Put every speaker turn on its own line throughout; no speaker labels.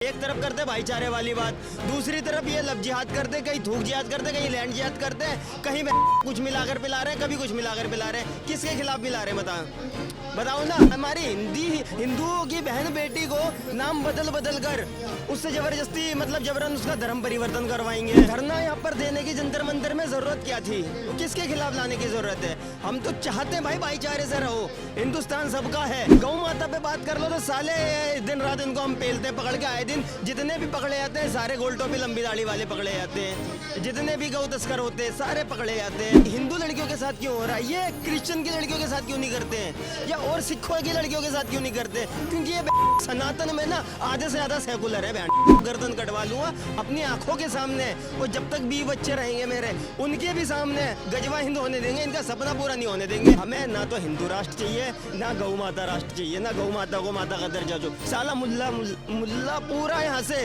एक तरफ करते भाईचारे वाली बात, दूसरी तरफ ये लब जिहाद करते, कहीं थूक जिहाद करते, कहीं लैंड जिहाद करते, कहीं कुछ मिलाकर पिला रहे हैं, कभी कुछ मिलाकर पिला रहे हैं। किसके खिलाफ पिला रहे हैं बताओ ना। हमारी हिंदुओं की बहन बेटी को नाम बदल कर उससे जबरदस्ती मतलब जबरन उसका धर्म परिवर्तन करवाएंगे। धरना यहाँ पर देने की जंतर मंतर में जरूरत क्या थी? तो किसके खिलाफ लाने की जरूरत है? हम तो चाहते हैं भाई भाईचारे से रहो, हिंदुस्तान सबका है। गौ माता पे बात कर लो तो साले दिन रात इनको हम पेलते पकड़ के, आए दिन जितने भी पकड़े जाते हैं सारे गोल टोपी लंबी दाढ़ी वाले पकड़े जाते हैं, जितने भी गौ तस्कर होते हैं सारे पकड़े जाते हैं। हिंदू लड़कियों के साथ क्यों हो रहा है? ये क्रिश्चियन की लड़कियों के साथ क्यों नहीं करते हैं, या और सिखों की लड़कियों के साथ क्यों नहीं करते? क्योंकि ये सनातन में ना आधे से ज्यादा सेकुलर है। गर्दन कटवा लूंगा अपनी आंखों के सामने, और जब तक 20 बच्चे रहेंगे मेरे उनके भी सामने गजवा हिंद होने देंगे, इनका सपना पूरा नहीं होने देंगे। हमें ना तो हिंदू राष्ट्र चाहिए, ना गौ माता राष्ट्र चाहिए, ना गौ माता को माता का दर्जा जो साला मुल्ला पूरा यहाँ से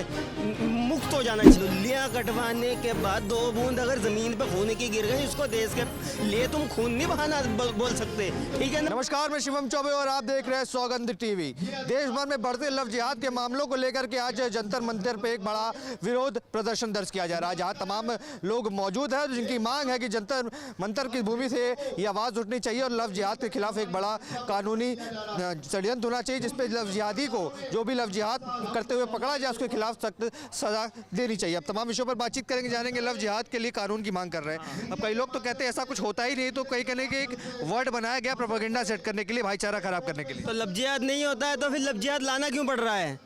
मुक्त हो जाना चाहिए। लुल्लियाँ कटवाने के बाद 2 बूंद अगर जमीन पे खून की गिर गई, उसको देश के लिए तुम खून नहीं बहाना बोल सकते, ठीक है ना?
नमस्कार, मैं शिवम चौबे और आप देख रहे हैं सौगंध टीवी। देश भर में बढ़ते लव जिहाद के मामलों को लेकर के आज जंतर मंतर पे एक बड़ा विरोध प्रदर्शन दर्ज किया जा रहा है, जहां तमाम लोग मौजूद हैं जिनकी मांग है कि जंतर मंतर की भूमि से ये आवाज़ उठनी चाहिए और लव जिहाद के खिलाफ एक बड़ा कानूनी षड्यंत्र होना चाहिए, जिसपे लव जिहादी को जो भी लव जिहाद करते हुए पकड़ा जाए उसके खिलाफ सख्त सजा देनी चाहिए। अब तमाम विषयों पर बातचीत करेंगे, जानेंगे लव जिहाद के लिए कानून की मांग कर रहे हैं। अब कई लोग तो कहते हैं ऐसा कुछ होता ही नहीं, तो कई कहने के एक वर्ड बनाया गया प्रोपेगेंडा सेट करने के लिए, भाईचारा खराब करने के लिए।
तो लब जिहाद नहीं होता है तो फिर लब जिहाद लाना क्यों पड़ रहा है?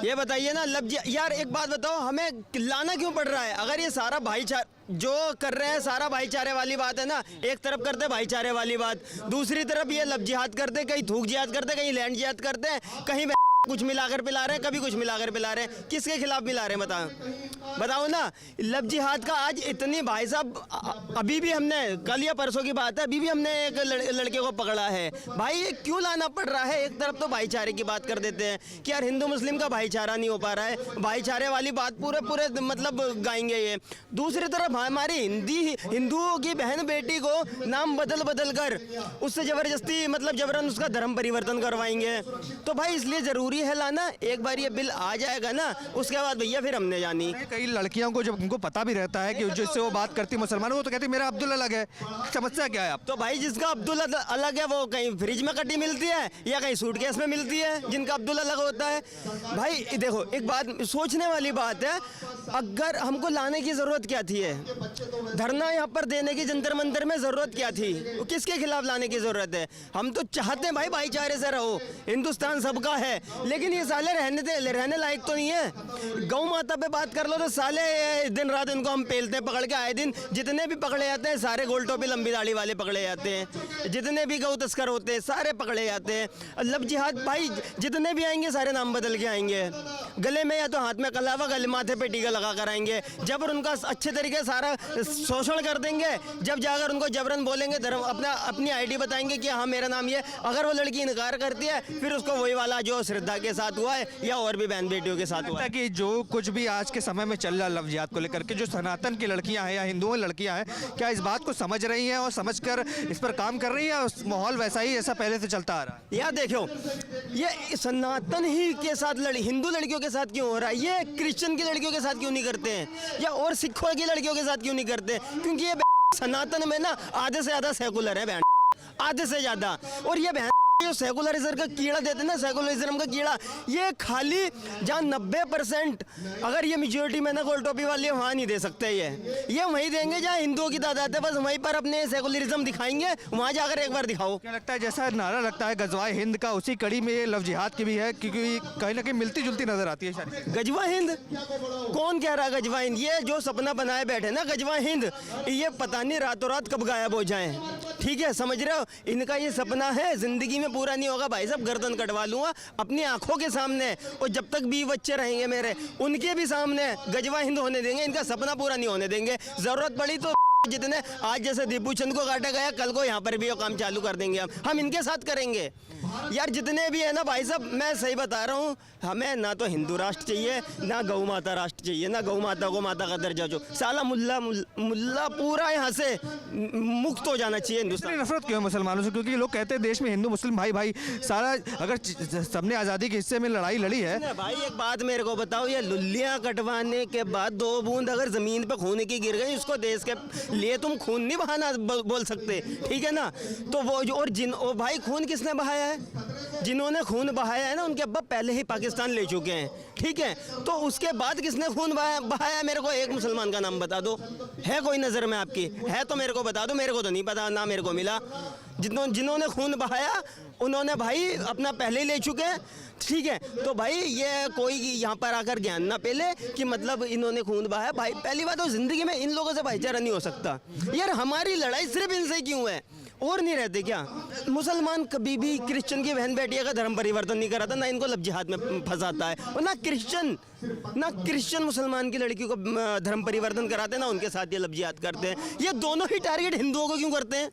ये बताइए ना। यार एक बात बताओ, हमें लाना क्यों पड़ रहा है? अगर ये सारा भाईचारा जो कर रहे हैं सारा भाईचारे वाली बात है ना, एक तरफ करते भाईचारे वाली बात, दूसरी तरफ ये लब जिहाद करते, कहीं थूक जिहाद करते, कहीं लैंड जिहाद करते, कहीं कुछ मिलाकर पिला रहे हैं, कभी कुछ मिलाकर पिला रहे हैं। किसके खिलाफ पिला रहे हैं बताओ ना। लब जिहाद का आज इतनी भाई साहब, अभी भी हमने कल या परसों की बात है, अभी भी हमने एक लड़के को पकड़ा है। भाई ये क्यों लाना पड़ रहा है? एक तरफ तो भाईचारे की बात कर देते हैं कि यार हिंदू मुस्लिम का भाईचारा नहीं हो पा रहा है, भाईचारे वाली बात पूरे मतलब गाएंगे ये। दूसरी तरफ हमारी हिंदुओं की बहन बेटी को नाम बदल कर उससे जबरदस्ती मतलब जबरन उसका धर्म परिवर्तन करवाएंगे। तो भाई इसलिए जरूरी है लाना। एक बार ये बिल आ जाएगा ना, उसके बाद भैया फिर हमने जानी।
कई लड़कियों को जब उनको पता भी रहता है कि जिससे वो बात करती मुसलमानों, वो तो कहती मेरा अब्दुल अलग है। समस्या क्या है आप?
तो भाई जिसका अब्दुल अलग है वो कहीं फ्रिज में कटी मिलती है या कहीं सूटकेस में मिलती है, जिनका अब्दुल अलग होता है। भाई देखो एक बात सोचने वाली बात है, अगर हमको लाने की जरूरत क्या थी? धरना यहाँ पर देने की जंतर मंतर में जरूरत क्या थी? किसके खिलाफ लाने की जरूरत है? हम तो चाहते हैं भाई भाईचारे से रहो, हिंदुस्तान सबका है, लेकिन ये साले रहने लायक तो नहीं है। गौ माता पे बात कर लो तो साले दिन रात इनको हम पेलते पकड़ के, आए दिन जितने भी पकड़े जाते हैं सारे गोल टोपी लंबी दाढ़ी वाले पकड़े जाते हैं, जितने भी गौ तस्कर होते हैं सारे पकड़े जाते हैं। लब जिहाद भाई जितने भी आएंगे सारे नाम बदल के आएंगे, गले में या तो हाथ में कलावा, गले माथे पे टीका लगा कर आएंगे, जबर उनका अच्छे तरीके से सारा शोषण कर देंगे। जब जाकर उनको जबरन बोलेंगे धर्म अपनी आईडी बताएंगे कि हाँ मेरा नाम ये, अगर वो लड़की इनकार करती है फिर उसको वही वाला जो श्रद्धा के साथ हुआ है या और भी बहन बेटियों के साथ हुआ है
कि जो कुछ भी आज के समय में चल रहा है लव जिहाद को लेकर के, जो सनातन की लड़कियां हैं या हिंदुओं की लड़कियां हैं, क्या इस बात को समझ रही हैं और समझकर इस पर काम कर रही हैं, या माहौल वैसा ही ऐसा पहले से चलता आ रहा है?
यार देखो ये सनातन ही के साथ हिंदू लड़कियों के साथ क्यों हो रहा है? ये क्रिश्चियन की लड़कियों के साथ क्यों नहीं करते हैं, या और सिखों की लड़कियों के साथ क्यों नहीं करते? क्योंकि ये सनातन में ना आधे से ज्यादा सेकुलर है, आधे से ज्यादा। और ये जो सेकुलरिज्म का कीड़ा देते हैं ना, सेकुलरिज्म का कीड़ा, ये खाली जहाँ 90% अगर ये मेजोरिटी में ना गोल टोपी वाली वहाँ नहीं दे सकते, ये वहीं देंगे जहाँ हिंदुओं की तादाद है, बस वहीं पर अपने सेकुलरिज्म दिखाएंगे, वहाँ जाकर एक बार दिखाओ।
क्या लगता है जैसा नारा लगता है गजवाए हिंद का, उसी कड़ी में ये लव जिहाद की भी है, क्योंकि कहीं ना कहीं मिलती जुलती नजर आती है शायद।
गजवा हिंद कौन कह रहा है? गजवा हिंद ये जो सपना बनाए बैठे ना गजवा हिंद, ये पता नहीं रातों रात कब गायब हो जाए, ठीक है? समझ रहे हो? इनका ये सपना है, जिंदगी में पूरा नहीं होगा। भाई साहब गर्दन कटवा लूंगा अपनी आंखों के सामने, और जब तक 20 बच्चे रहेंगे मेरे उनके भी सामने गजवा हिंद होने देंगे, इनका सपना पूरा नहीं होने देंगे। जरूरत पड़ी तो जितने आज जैसे दीपू चंद को काटा गया, कल को यहाँ पर भी वो काम चालू कर देंगे हम इनके साथ करेंगे। यार जितने भी है ना भाई साहब, मैं सही बता रहा हूँ, हमें ना तो हिंदू राष्ट्र चाहिए, ना गौ माता राष्ट्र चाहिए, ना गौ माता को माता का दर्जा जो साला मुल्ला पूरा यहाँ से मुक्त हो जाना चाहिए हिंदुस्तान।
इतनी नफरत क्यों है मुसलमानों से? क्योंकि लोग कहते हैं देश में हिंदू मुस्लिम भाई भाई सारा, अगर सबने आज़ादी के हिस्से में लड़ाई लड़ी है।
ना भाई एक बात मेरे को बताओ, ये लुल्लियाँ कटवाने के बाद 2 बूंद अगर जमीन पे खून की गिर गई, उसको देश के लिए तुम खून नहीं बहाना बोल सकते, ठीक है ना? तो वो जो और ओ भाई खून किसने बहाया है? जिन्होंने खून बहाया है ना, उनके अब्बा पहले ही पाकिस्तान ले चुके हैं, ठीक है? तो उसके बाद किसने खून बहाया? मेरे को एक मुसलमान का नाम बता दो, है कोई नज़र में आपकी? है तो मेरे को बता दो, मेरे को तो नहीं पता, ना मेरे को मिला। जिन्होंने खून बहाया उन्होंने भाई अपना पहले ही ले चुके हैं, ठीक है? तो भाई ये कोई यहाँ पर आकर ज्ञान ना पेले कि मतलब इन्होंने खून बहाया। भाई पहली बात तो ज़िंदगी में इन लोगों से भाईचारा नहीं हो सकता यार। हमारी लड़ाई सिर्फ इनसे क्यों है? और नहीं रहते क्या? मुसलमान कभी भी क्रिश्चियन की बहन बेटिया का धर्म परिवर्तन नहीं कराता, ना इनको लब जिहाद में फंसाता है, और ना क्रिश्चियन मुसलमान की लड़की को धर्म परिवर्तन कराते, ना उनके साथ ये लब जिहाद करते हैं। ये दोनों ही टारगेट हिंदुओं को क्यों करते हैं?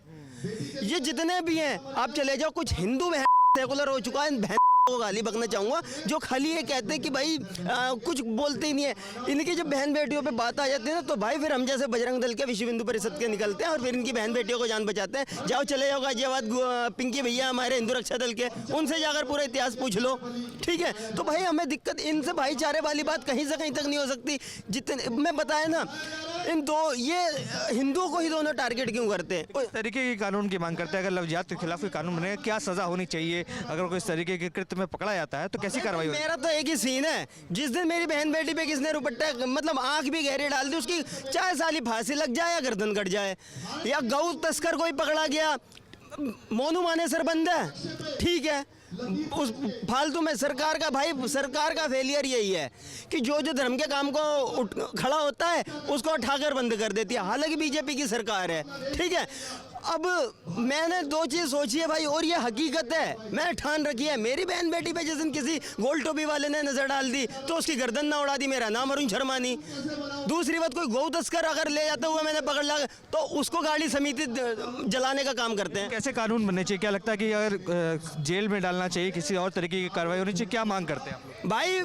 ये जितने भी हैं, आप चले जाओ, कुछ हिंदू बहन सेकुलर हो चुका है, बहन को गाली बकना चाहूँगा, जो खाली ये कहते हैं कि भाई कुछ बोलते ही नहीं है। इनकी जब बहन बेटियों पे बात आ जाती है ना, तो भाई फिर हम जैसे बजरंग दल के विश्व हिंदू परिषद के निकलते हैं और फिर इनकी बहन बेटियों को जान बचाते हैं। जाओ चले जाओ गाजियाबाद, पिंकी भैया हमारे हिंदू रक्षा दल के, उनसे जाकर पूरा इतिहास पूछ लो, ठीक है? तो भाई हमें दिक्कत इनसे भाईचारे वाली बात कहीं से कहीं तक नहीं हो सकती। जितने मैं बताया ना, इन दो ये हिंदुओं को ही दोनों टारगेट क्यों करते हैं?
इस तरीके के कानून की मांग करते हैं, अगर लव जिहाद के खिलाफ कोई कानून बने, क्या सजा होनी चाहिए? अगर कोई इस तरीके के कृत्य में पकड़ा जाता है तो कैसी कार्रवाई होगी?
मेरा तो एक ही सीन है, जिस दिन मेरी बहन बेटी पे किसने रुपट्टा मतलब आंख भी गहरी डाल दी, उसकी चाहे साली फांसी लग जाए या गर्दन कट जाए। या गौ तस्कर कोई पकड़ा गया, मोनू मानेसर बंद है, ठीक है? उस फालतू में सरकार का फेलियर यही है कि जो धर्म के काम को खड़ा होता है उसको उठाकर बंद कर देती है। हालांकि बीजेपी की सरकार है, ठीक है? अब मैंने 2 चीज़ सोची है भाई, और ये हकीकत है, मैंने ठान रखी है। मेरी बहन बेटी पे जिस दिन किसी गोल टोपी वाले ने नज़र डाल दी तो उसकी गर्दन ना उड़ा दी, मेरा नाम अरुण शर्मा नहीं। दूसरी बात, कोई गौ तस्कर अगर ले जाते हुए मैंने पकड़ लिया तो उसको गाड़ी समिति जलाने का काम करते हैं।
कैसे कानून बनने चाहिए? क्या लगता है कि अगर जेल में डालना चाहिए, किसी और तरीके की कार्रवाई होनी चाहिए? क्या मांग करते हैं आप?
भाई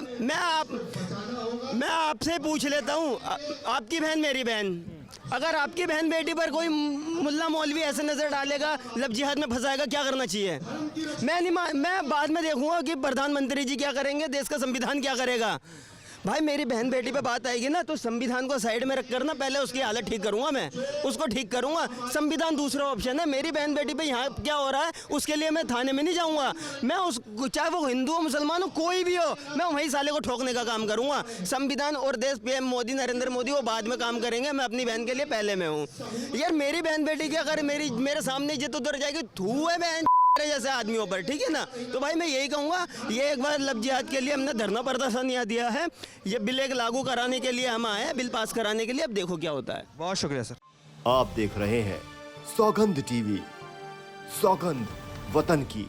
मैं आपसे पूछ लेता हूँ, आपकी बहन मेरी बहन, अगर आपकी बहन बेटी पर कोई मुल्ला मौलवी ऐसे नज़र डालेगा, लब जिहाद में फंसाएगा, क्या करना चाहिए? मैं बाद में देखूंगा कि प्रधानमंत्री जी क्या करेंगे, देश का संविधान क्या करेगा। भाई मेरी बहन बेटी पे बात आएगी ना, तो संविधान को साइड में रख कर ना पहले उसकी हालत ठीक करूंगा, मैं उसको ठीक करूंगा। संविधान दूसरा ऑप्शन है। मेरी बहन बेटी पे यहाँ क्या हो रहा है उसके लिए मैं थाने में नहीं जाऊंगा। मैं उस चाहे वो हिंदू हो, मुसलमान हो, कोई भी हो, मैं वहीं साले को ठोकने का काम करूंगा। संविधान और देश PM मोदी, नरेंद्र मोदी, वो बाद में काम करेंगे, मैं अपनी बहन के लिए पहले में हूँ। यार मेरी बहन बेटी की अगर मेरे सामने इज्जत उतर जाएगी, थू है बहन जैसे आदमियों पर, ठीक है ना? तो भाई मैं यही कहूँगा, ये एक बार लब जिहाद के लिए हमने धरना प्रदर्शन यहाँ दिया है, ये बिल एक लागू कराने के लिए हम आए हैं, बिल पास कराने के लिए। अब देखो क्या होता है।
बहुत शुक्रिया सर।
आप देख रहे हैं सौगंध TV, सौगंध वतन की।